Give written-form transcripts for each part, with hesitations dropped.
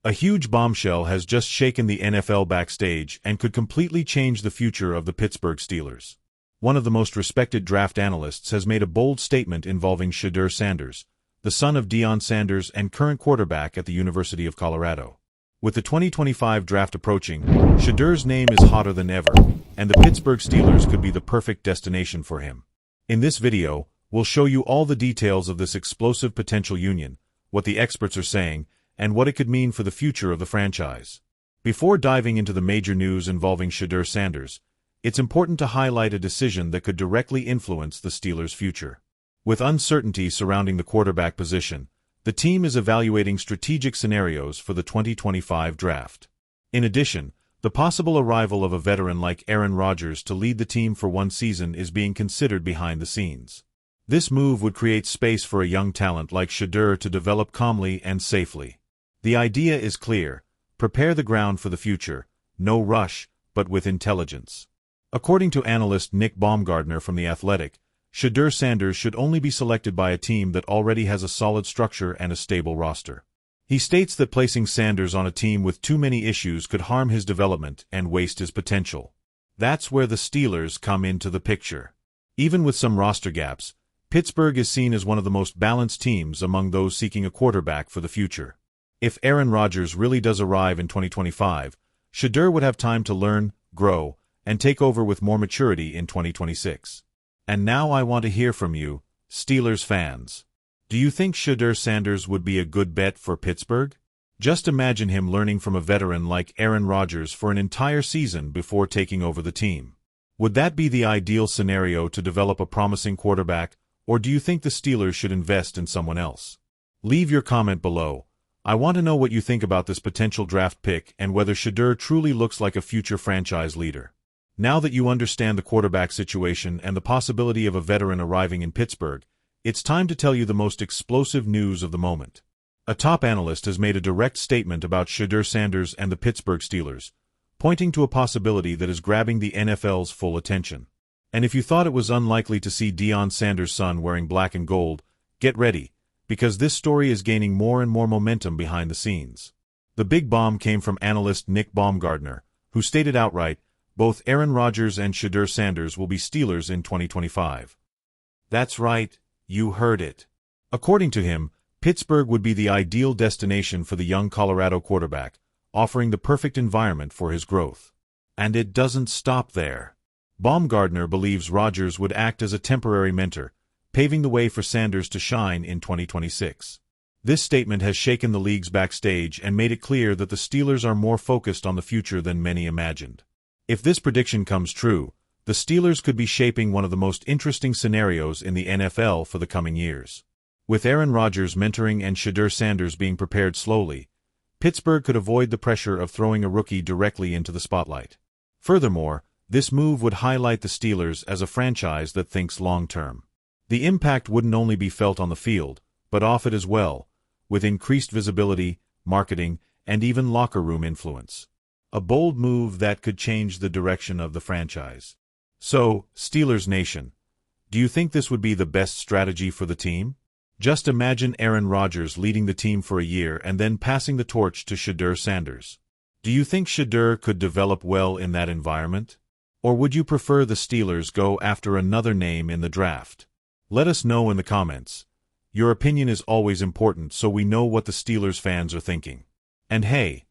A huge bombshell has just shaken the NFL backstage and could completely change the future of the Pittsburgh Steelers. One of the most respected draft analysts has made a bold statement involving Shedeur Sanders, the son of Deion Sanders and current quarterback at the University of Colorado. With the 2025 draft approaching, Shedeur's name is hotter than ever, and the Pittsburgh Steelers could be the perfect destination for him. In this video, we'll show you all the details of this explosive potential union, what the experts are saying, and what it could mean for the future of the franchise. Before diving into the major news involving Shedeur Sanders, it's important to highlight a decision that could directly influence the Steelers' future. With uncertainty surrounding the quarterback position, the team is evaluating strategic scenarios for the 2025 draft. In addition, the possible arrival of a veteran like Aaron Rodgers to lead the team for one season is being considered behind the scenes. This move would create space for a young talent like Shedeur to develop calmly and safely. The idea is clear: prepare the ground for the future, no rush, but with intelligence. According to analyst Nick Baumgardner from The Athletic, Shedeur Sanders should only be selected by a team that already has a solid structure and a stable roster. He states that placing Sanders on a team with too many issues could harm his development and waste his potential. That's where the Steelers come into the picture. Even with some roster gaps, Pittsburgh is seen as one of the most balanced teams among those seeking a quarterback for the future. If Aaron Rodgers really does arrive in 2025, Shedeur would have time to learn, grow, and take over with more maturity in 2026. And now I want to hear from you, Steelers fans. Do you think Shedeur Sanders would be a good bet for Pittsburgh? Just imagine him learning from a veteran like Aaron Rodgers for an entire season before taking over the team. Would that be the ideal scenario to develop a promising quarterback, or do you think the Steelers should invest in someone else? Leave your comment below. I want to know what you think about this potential draft pick and whether Shedeur truly looks like a future franchise leader. Now that you understand the quarterback situation and the possibility of a veteran arriving in Pittsburgh, it's time to tell you the most explosive news of the moment. A top analyst has made a direct statement about Shedeur Sanders and the Pittsburgh Steelers, pointing to a possibility that is grabbing the NFL's full attention. And if you thought it was unlikely to see Deion Sanders' son wearing black and gold, get ready, because this story is gaining more and more momentum behind the scenes. The big bomb came from analyst Nick Baumgardner, who stated outright, both Aaron Rodgers and Shedeur Sanders will be Steelers in 2025. That's right, you heard it. According to him, Pittsburgh would be the ideal destination for the young Colorado quarterback, offering the perfect environment for his growth. And it doesn't stop there. Baumgardner believes Rodgers would act as a temporary mentor, paving the way for Sanders to shine in 2026. This statement has shaken the league's backstage and made it clear that the Steelers are more focused on the future than many imagined. If this prediction comes true, the Steelers could be shaping one of the most interesting scenarios in the NFL for the coming years. With Aaron Rodgers mentoring and Shedeur Sanders being prepared slowly, Pittsburgh could avoid the pressure of throwing a rookie directly into the spotlight. Furthermore, this move would highlight the Steelers as a franchise that thinks long-term. The impact wouldn't only be felt on the field, but off it as well, with increased visibility, marketing, and even locker room influence. A bold move that could change the direction of the franchise. So, Steelers Nation, do you think this would be the best strategy for the team? Just imagine Aaron Rodgers leading the team for a year and then passing the torch to Shedeur Sanders. Do you think Shedeur could develop well in that environment? Or would you prefer the Steelers go after another name in the draft? Let us know in the comments. Your opinion is always important, so we know what the Steelers fans are thinking. And hey,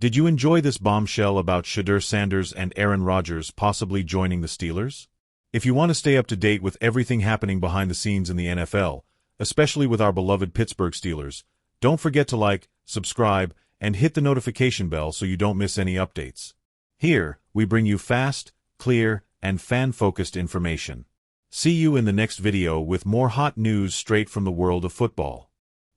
did you enjoy this bombshell about Shedeur Sanders and Aaron Rodgers possibly joining the Steelers? If you want to stay up to date with everything happening behind the scenes in the NFL, especially with our beloved Pittsburgh Steelers, don't forget to like, subscribe, and hit the notification bell so you don't miss any updates. Here, we bring you fast, clear, and fan-focused information. See you in the next video with more hot news straight from the world of football.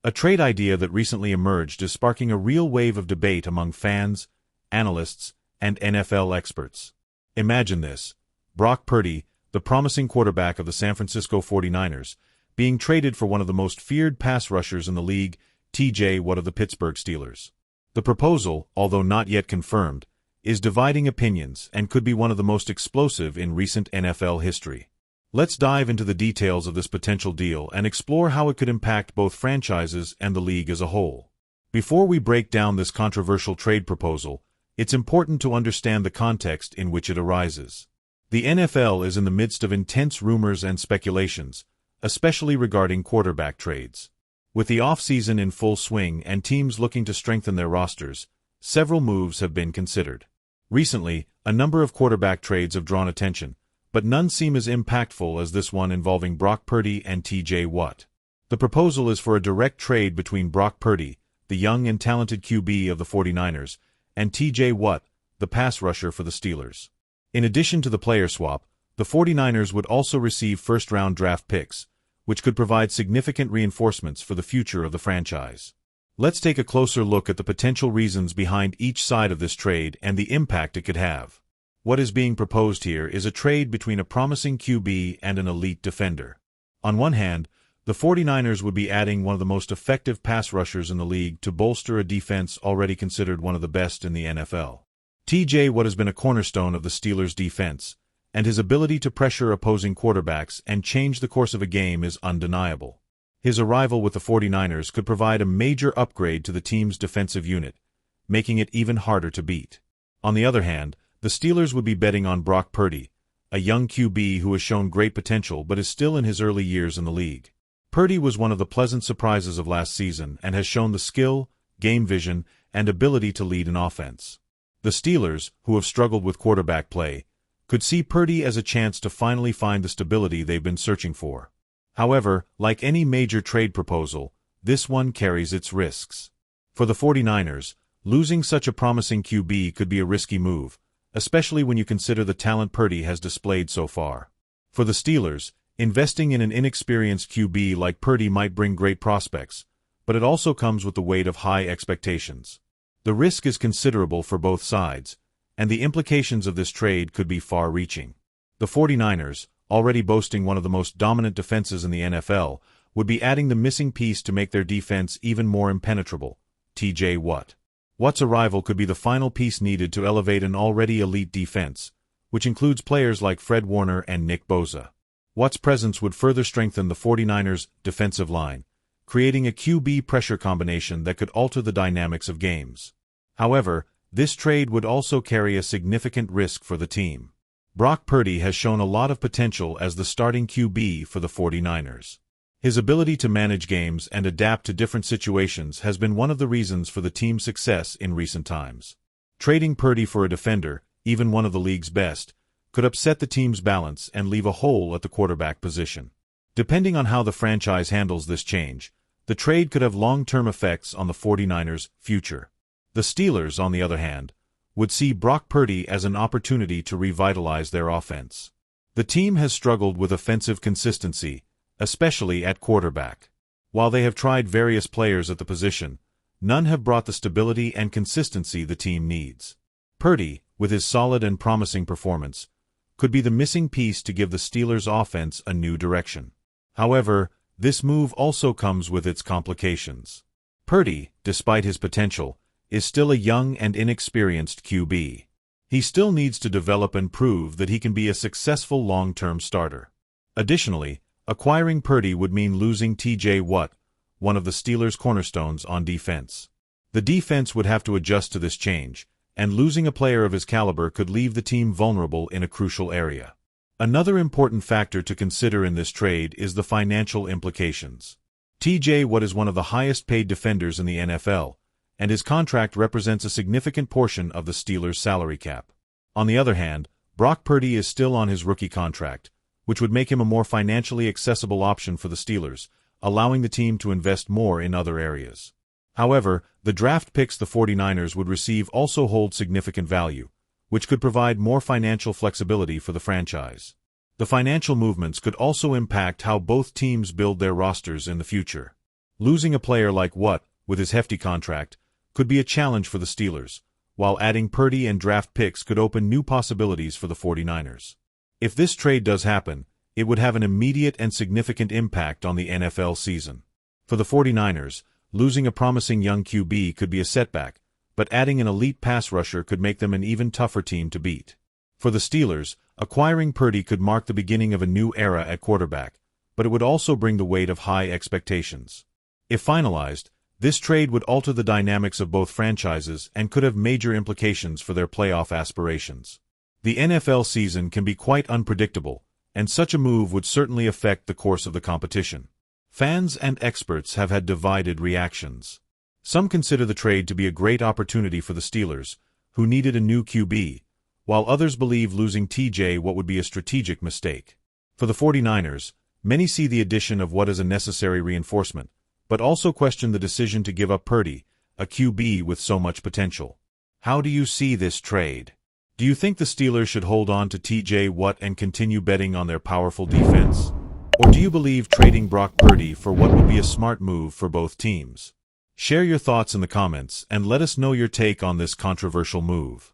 A trade idea that recently emerged is sparking a real wave of debate among fans, analysts, and NFL experts. Imagine this: Brock Purdy, the promising quarterback of the San Francisco 49ers, being traded for one of the most feared pass rushers in the league, TJ Watt of the Pittsburgh Steelers. The proposal, although not yet confirmed, is dividing opinions and could be one of the most explosive in recent NFL history. Let's dive into the details of this potential deal and explore how it could impact both franchises and the league as a whole. Before we break down this controversial trade proposal, it's important to understand the context in which it arises. The NFL is in the midst of intense rumors and speculations, especially regarding quarterback trades. With the offseason in full swing and teams looking to strengthen their rosters, several moves have been considered. Recently, a number of quarterback trades have drawn attention, but none seem as impactful as this one involving Brock Purdy and T.J. Watt. The proposal is for a direct trade between Brock Purdy, the young and talented QB of the 49ers, and T.J. Watt, the pass rusher for the Steelers. In addition to the player swap, the 49ers would also receive first-round draft picks, which could provide significant reinforcements for the future of the franchise. Let's take a closer look at the potential reasons behind each side of this trade and the impact it could have. What is being proposed here is a trade between a promising QB and an elite defender. On one hand, the 49ers would be adding one of the most effective pass rushers in the league to bolster a defense already considered one of the best in the NFL. T.J. Watt has been a cornerstone of the Steelers' defense, and his ability to pressure opposing quarterbacks and change the course of a game is undeniable. His arrival with the 49ers could provide a major upgrade to the team's defensive unit, making it even harder to beat. On the other hand, the Steelers would be betting on Brock Purdy, a young QB who has shown great potential but is still in his early years in the league. Purdy was one of the pleasant surprises of last season and has shown the skill, game vision, and ability to lead an offense. The Steelers, who have struggled with quarterback play, could see Purdy as a chance to finally find the stability they've been searching for. However, like any major trade proposal, this one carries its risks. For the 49ers, losing such a promising QB could be a risky move, especially when you consider the talent Purdy has displayed so far. For the Steelers, investing in an inexperienced QB like Purdy might bring great prospects, but it also comes with the weight of high expectations. The risk is considerable for both sides, and the implications of this trade could be far-reaching. The 49ers, already boasting one of the most dominant defenses in the NFL, would be adding the missing piece to make their defense even more impenetrable, T.J. Watt. Watt's arrival could be the final piece needed to elevate an already elite defense, which includes players like Fred Warner and Nick Bosa. Watt's presence would further strengthen the 49ers' defensive line, creating a QB pressure combination that could alter the dynamics of games. However, this trade would also carry a significant risk for the team. Brock Purdy has shown a lot of potential as the starting QB for the 49ers. His ability to manage games and adapt to different situations has been one of the reasons for the team's success in recent times. Trading Purdy for a defender, even one of the league's best, could upset the team's balance and leave a hole at the quarterback position. Depending on how the franchise handles this change, the trade could have long-term effects on the 49ers' future. The Steelers, on the other hand, would see Brock Purdy as an opportunity to revitalize their offense. The team has struggled with offensive consistency, especially at quarterback. While they have tried various players at the position, none have brought the stability and consistency the team needs. Purdy, with his solid and promising performance, could be the missing piece to give the Steelers' offense a new direction. However, this move also comes with its complications. Purdy, despite his potential, is still a young and inexperienced QB. He still needs to develop and prove that he can be a successful long-term starter. Additionally, acquiring Purdy would mean losing T.J. Watt, one of the Steelers' cornerstones on defense. The defense would have to adjust to this change, and losing a player of his caliber could leave the team vulnerable in a crucial area. Another important factor to consider in this trade is the financial implications. T.J. Watt is one of the highest-paid defenders in the NFL, and his contract represents a significant portion of the Steelers' salary cap. On the other hand, Brock Purdy is still on his rookie contract, which would make him a more financially accessible option for the Steelers, allowing the team to invest more in other areas. However, the draft picks the 49ers would receive also hold significant value, which could provide more financial flexibility for the franchise. The financial movements could also impact how both teams build their rosters in the future. Losing a player like Watt, with his hefty contract, could be a challenge for the Steelers, while adding Purdy and draft picks could open new possibilities for the 49ers. If this trade does happen, it would have an immediate and significant impact on the NFL season. For the 49ers, losing a promising young QB could be a setback, but adding an elite pass rusher could make them an even tougher team to beat. For the Steelers, acquiring Purdy could mark the beginning of a new era at quarterback, but it would also bring the weight of high expectations. If finalized, This trade would alter the dynamics of both franchises and could have major implications for their playoff aspirations. The NFL season can be quite unpredictable, and such a move would certainly affect the course of the competition. Fans and experts have had divided reactions. Some consider the trade to be a great opportunity for the Steelers, who needed a new QB, while others believe losing TJ Watt would be a strategic mistake. For the 49ers, many see the addition of Watt as a necessary reinforcement, but also question the decision to give up Purdy, a QB with so much potential. How do you see this trade? Do you think the Steelers should hold on to TJ Watt and continue betting on their powerful defense? Or do you believe trading Brock Purdy for Watt would be a smart move for both teams? Share your thoughts in the comments and let us know your take on this controversial move.